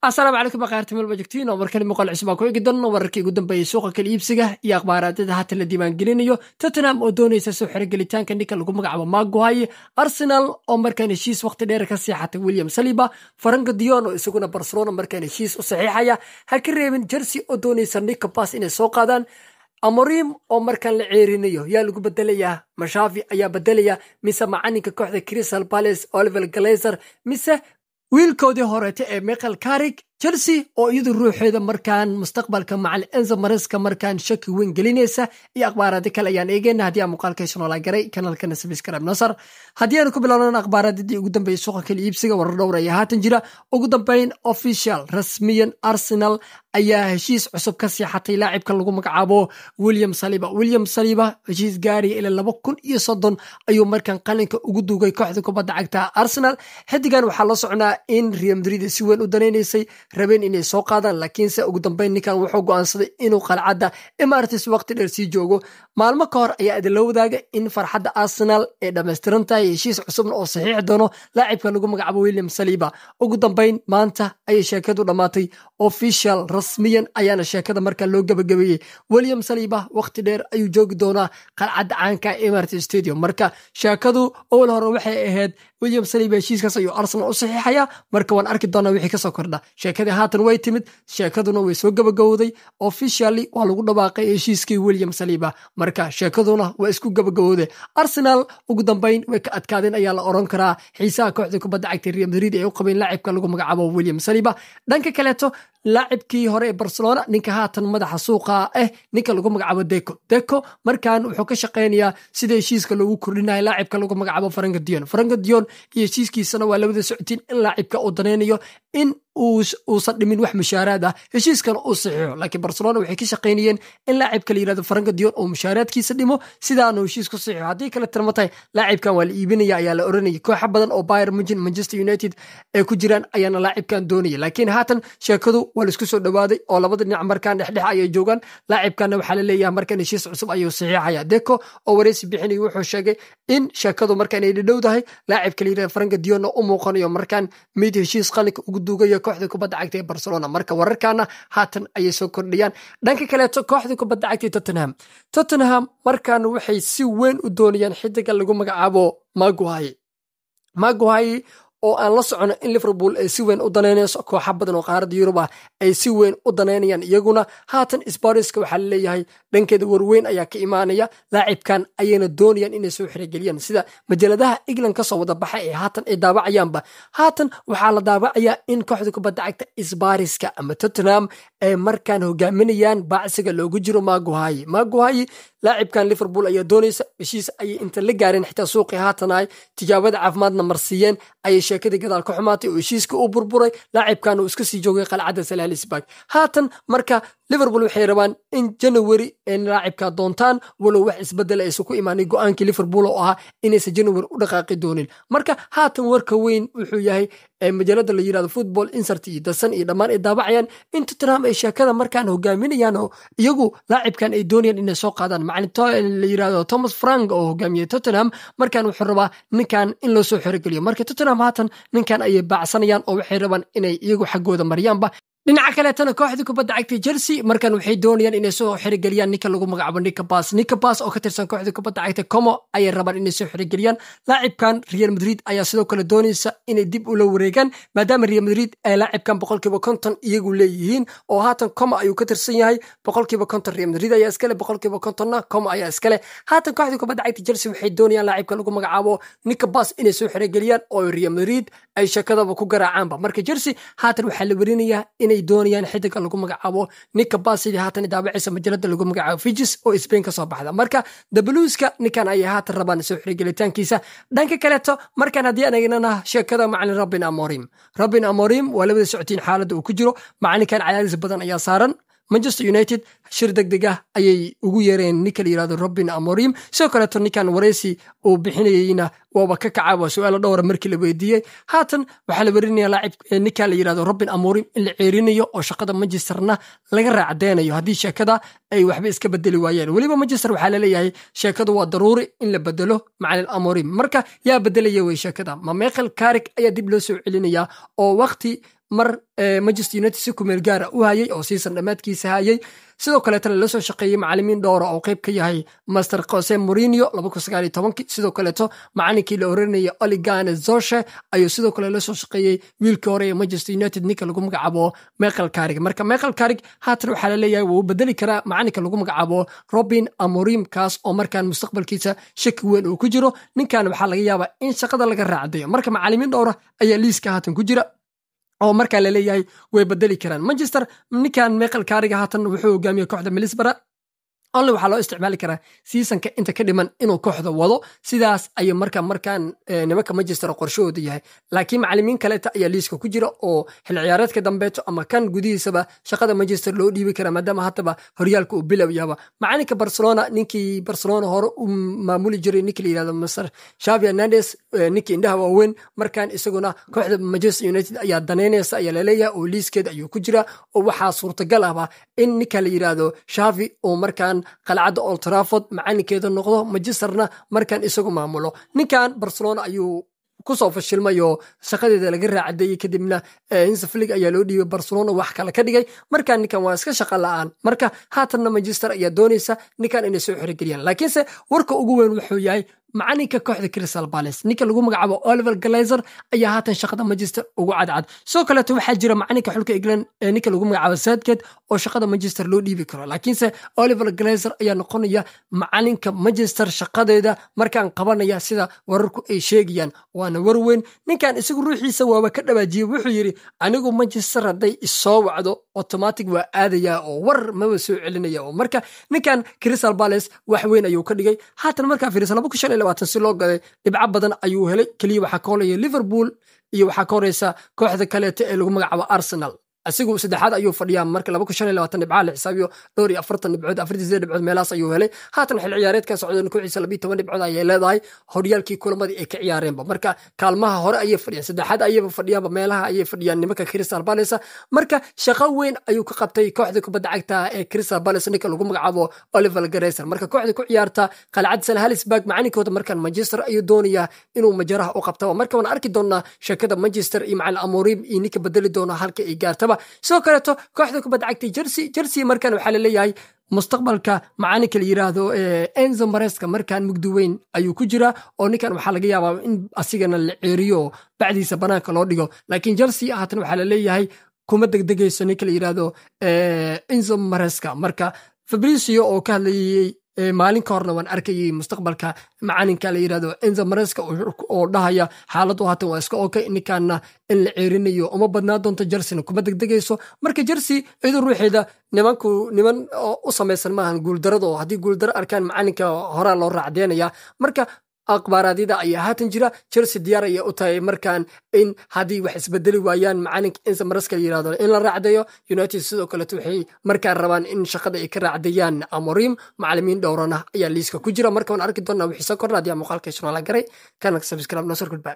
السلام عليكم بقارتي مال بجكتين ومركل مقال عسبا كوي جدن وركي قدام بي سوق كل iibsiga iyo akhbaaraadada hata la diiwaan gelinayo Tottenham oo doonaysa soo xirigelitaanka ninka lagu magacaabo Maguire Arsenal oo markaan heshiis waqti dheer ka siixatay William Saliba Frank de Jong oo isaguna Barcelona markaan heshiis u saxiixaya ha ka reebin Chelsea oo doonaysa Nick Pass inay soo qaadaan Amorim oo markaan la ceerinayo yaa lagu bedelayaa Mashafi ayaa bedelaya mise macalinka kooxda Crystal Palace Oliver Glazer mise wiilkoodii horeete ee Michael Carrick Chelsea oo iyadu ruuxeeda markaan mustaqbalka macallin Enzo Maresca markaan shaki weyn gelinaysa iyo akhbaarada kale ayaan eegayna hadii aan muuqaalkaysan oo la garay kanaalkana subscribe nasar hadii aan ku bilaabno akhbaaradii ugu dambeeyay suuqa kala iibsiga warar dhowr ah haatan jira ugu dambeyn official rasmiyan Arsenal ayaa heshiis cusub ka siixatay laacibka lagu magacaabo William Saliba heshiis gaari ila 2030 ayuu markaan qalinka ugu duugay kooxda kubadda cagta Arsenal xidigan waxa la soconaa in Real Madrid si weyn u daneynaysay rabeen inay soo qaadaan laakiinse ugu dambeyn ninkan wuxuu go'aansaday inuu qalcada Emirates waqti dheer sii joogo maalmo ka hor ayaa idin la wadaaga in farxadda Arsenal ee dhameystiran tahay heshiis cusubna oo saxiix doono laacibka lagu magacaabo William Saliba ugu dambeyn maanta ayay sheekadu dhamaatay official rasmiyan ayaana sheekada marka loo gabagabeeyay William Saliba waqti dheer ayuu joogi doonaa qalcada caanka Emirates Stadium marka sheekadu oo hore waxay ahayd William Saliba heshiiskaas ayuu Arsenal u saxiixaya marka waan arki doonaa wixii ka soo kordha sheekadii haatan way timid sheekaduna way soo gabagabowday officially waa lagu dhawaaqay heshiiskii William Saliba marka sheekaduna waa isku gabagabowday Arsenal ugu dambeyn way ka adkaadeen ayaa la oran karaa xiisaha kooxda kubadda cagta Real Madrid ee u qabeen laacibka lagu magacaabo William Saliba dhanka kaleeto laacibkii hore ee Barcelona ninka haatan madaxa suuqa ninka lagu magacaabo Deco markaan wuxuu ka shaqeynayaa sida heshiiska loogu kordhinayo laacibka lagu magacaabo Frank de Jong iyo heshiiskiisana waa labada socotiin in laacibka uu daneynayo in uusan dhimin wax mushaaraad ah heshiiskan uu saxiixo laakiin Barcelona waxay ka shaqeynayeen in laacibka la yiraahdo Frank de Jong uu mushaaraadkiisa dhimo sidaana heshiisku saxiixo hadii kale tirmatay laacibkan waa la iibinaya ayaa la oranayay koox badan oo Bayern Munich Manchester United ee ku jiraan ayaana laacibkan doonayay laakiin haatan sheekadu waa la isku soo dhawaaday oo labada dhinac markaan dhexdhex ay joogan laacibkana waxa la leeyahay markaan heshiis cusub ayuu saxiixaya Deco oo wareysi bixinay wuxuu sheegay in sheekadu markaan ay dhowdahay laacibka la yiraahdo Frank de Jong uu muuqanayo markaan mid heshiis qalinka ugu duugayo kooxda kubadda cagta ee Barcelona marka wararkana haatan ayay soo kordhiyaan dhanka kale kooxda kubadda cagta Tottenham markaan waxay si weyn u doonayaan xidiga lagu magacaabo Maguire oo aan la socono in Liverpool ay si weyn u daneynayso koox badan oo qaaradda Yurub ah ay si weyn u daneynayaan iyaguna haatan Spurs waxa la leeyahay dhankeeda warweyn ayaa ka imaanaya laacibkan ayayna doonayaan inay soo xirigeliyaan sida majaladaha England ka soo wada baxay ee haatan ay daawacayaanba haatan waxa la daawacayaa in kooxda kubadda cagta Spurs ama Tottenham ay markaan hogaaminayaan baacsiga loogu jiro Maguire laacibkan Liverpool ayaa doonaysa heshiis ay inta la gaarin xitaa suuqii haatan ay tijaabada caafimaadna marsiiyeen ay sheekadii gadaal ka xumaatay oo heshiiska uu burburay laacibkan uu iska sii joogay qalcada Salisburg haatan marka Liverpool waxay rabaan in January ay laacibka doontaan walow wax isbedel ay ku imaanay go'aankii Liverpool oo ah inaysan January u dhaqaaqi doonin marka haatan warka weyn wuxuu yahay majalada la yiraahdo Football Insight iyo The Sun iyo dhamaan ay daabacayaan in Tottenham ay sheekada markaan hogaaminayaan oo iyagu laacibkan ay doonayaan inay soo qaadaan macallin la yiraahdo Thomas Frank oo hogaamiyay Tottenham markaan wuxuu rabaa ninkan in loo soo xirigeliyo marka Tottenham haatan ninkan ayay baacsanayaan oo waxay rabaan inay iyagu xaggooda mariyaanba dhinaca kale tan kooxda kubadda cagta Chelsea markaan waxay doonayaan inay soo xirigeliyaan ninka lagu magacaabo Nick Pass oo ka tirsan kooxda kubadda cagta Como ay rabaan inay soo xirigeliyaan laacibkan Real Madrid ayaa sidoo kale doonaysa inay dib u la wareegaan maadaama Real Madrid ay laacibkan 50% iyagu leeyihiin oo haatan Como ayuu ka tirsan yahay 50% Real Madrid ayaa iskale 50%na Como ayaa iskale haatan kooxda kubadda cagta Chelsea waxay doonayaan laacibka lagu magacaabo Nick Pass inay soo xirigeliyaan oo Real Madrid ay shakadaba ku garaacaanba marka Chelsea haatan waxa la warinayaa inay doonayaan xidiga lagu magacaabo Nick Pass sidii haatan daabacaysa majalada lagu magacaabo Fijis oo Spain ka soo baxda marka the Blueska ninkan ay haatan rabaan soo xirigelitaankiisa dhanka kaleeto markaan hadii aan eegnana sheekada macallin Robin Amorim waa labada socotiin xaaladda uu ku jiro macallinkan cadaadis badan ayaa saaran Manchester United shir degdeg ah ayay ugu yeereen ninka la yiraahdo Robin Amorim sidoo kale ninkan wareysi uu bixinayayna waaba ka kacaba su'aalo dhowr markii la weydiiyay haatan waxa la warinayaa laacib ninka la yiraahdo Robin Amorim in la ceerinayo oo shaqada Manchesterna laga raacdeenayo hadii sheekada ay waxba iska bedeli waayeen waliba Manchester waxa la leeyahay sheekadu waa daruuri in la bedelo macallin Amorim marka yaa bedelaya way sheekada ma Michael Carrick ayaa dib loo soo celinaya oo waqti mar Manchester United si ku meel gaar u hayay oo season dhamaadkiisa hayay sidoo kale tan la soo shaqeeyay macallimiin dhowr oo qayb ka yahay Master Jose Mourinho 2019 sidoo kale macallinkii la oranayay Ole Gunnar Solskjaer ayuu sidoo kale la soo shaqeeyay wiilkii hore ee Manchester United ninka lagu magacaabo Michael Carrick marka Michael Carrick haatan waxa la leeyahay wuu bedeli karaa macallinka lagu magacaabo Ruben Amorim kaas oo markaan mustaqbalkiisa shaki weyn uu ku jiro ninkan waxa laga yaabaa in shaqada laga raacdayo marka macallimiin dhowr ayaa liiska haatan ku jira oo marka la leeyahay way bedeli karaan Manchester ninkan Michael Carrick haatan wuxuu hogaamiyay kooxda Middlesbrough alle waxa loo isticmaali karaa seasonka inta ka dhiman inuu kooxda wado sidaas ay markaan nimanka Manchester qorshooda yahay laakiin macallimiin kale ayaa liiska ku jira oo xil ciyaareedka dambeeto ama kan gudihiisaba shaqada Manchester loo dhiibi kara maadaama hataba horyaalka uu bilow yaaba macalinka Barcelona ninkii Barcelona hore u maamuli jiray ninkii la yiraahdo Mr. Xavi Hernandez ninkii indhaha waaweyn markaan isaguna kooxda Manchester United ayaa daneynaysa ayaa la leeyahay oo liiskeed ayuu ku jira oo waxa suurtagal ah in ninka la yiraahdo Xavi oo markaan qalcadda Old Trafford macalinkeeda noqdo Manchesterna markaan isagu maamulo ninkan Barcelona ayuu ku soo fashilmayo shaqadeeda laga raacday kadibna Hansi Flick ayaa loo dhiibay Barcelona wax kale ka dhigay markaan ninkan waa iska shaqo la'aan marka haatanna Manchester ayaa doonaysa ninkan inay soo xirigeliyaan laakiinse warka ugu weyn wuxuu yahay macalinka kooxda Crystal Palace ninka lagu magacaabo Oliver Glazer ayaa haatan shaqada Manchester ugu cadcad soo kale waxaa jira macalinka xulka England ninka lagu magacaabo Southgate oo shaqada Manchester loo dhiibi karo laakiinse Oliver Glazer ayaa noqonaya macalinka Manchester shaqadeeda markaan qabanaya sida wararku ay sheegayaan waana war weyn ninkan isagu ruuxiisa waaba ka dhawaajiyay wuxuu yiri anigu Manchester haday isoo wacdo automatic waa aadaya oo war ma soo celinaya oo marka ninkan Crystal Palace wax weyn ayuu ka dhigay haatan markaa fiirsan 2025 si loo gaday dhibco badan ayuu helay kaliya waxa ka horeeyay Liverpool iyo waxa ka horeysa kooxda kale ee lagu magacaabo Arsenal asigu saddexaad ayuu fadhiyaa marka 2025 dhibco la xisaabiyo 40 dhibcood 48 dhibcood meelaas ayuu helay haatan xil ciyaareedka socdaan kooxiisa 12 dhibcood ayay leedahay horyaalkii kulamadii ay ka ciyaareenba marka kaalmaha hore ayay fadhiyaan saddexaad ayay fadhiyaanba meelaha ayay fadhiyaan nimanka Crystal Palace marka shaqo weyn ayuu ka qabtay kooxda kubadda cagta ee Crystal Palace ninka lagu magacaabo Oliver Glazer marka kooxda ku ciyaarta qalcad Selhurst macalinkooda markan Manchester ayuu doonaya inuu majaraha u qabto marka waan arki doonaa shakada Manchester iyo macallin Amorim iyo ninka bedeli doona halka ay gaartaba soo kaleeto kooxda kubadda cagta Chelsea markan waxa la leeyahay mustaqbalka macalinka la yiraahdo Enzo Maresca markan mugdi weyn ayuu ku jira oo ninkan waxa laga yaabaa in asigana la ceeriyo bacdiisa banaanka loo dhigo laakiin Chelsea haatan waxa la leeyahay kuma degdegayso ninka la yiraahdo Enzo Maresca marka Fabrizio oo ka hadlayay maalin ka horna waan arkayay mustaqbalka macalinka la yiraahdo Enzo Maresca oo dhahaya xaaladdu haatan waa iska okay ninkaana in la ceerinayo uma badnaa doonto Chelsea kuma degdegayso marka Chelsea iyadoo ruuxeeda niman u samaysan maahan guuldarado haddii guuldaro arkaan macalinka hore loo raacdeynaya marka aqbaaradida ayaa haatan jira Chelsea diyaar ay u tahay markaan in hadii wax isbedeli waayaan macalinka Enzo Maresca yiraahdo in la raacdayo United sidoo kale waxay markaan rabaan in shaqada ay ka raacdayaan Amorim macallimiin dhowrana ayaa liiska ku jira markaan arki doonaa wixii soo kordhaya muuqaalka Ismail Garay kana subscribe noo soo gudbaa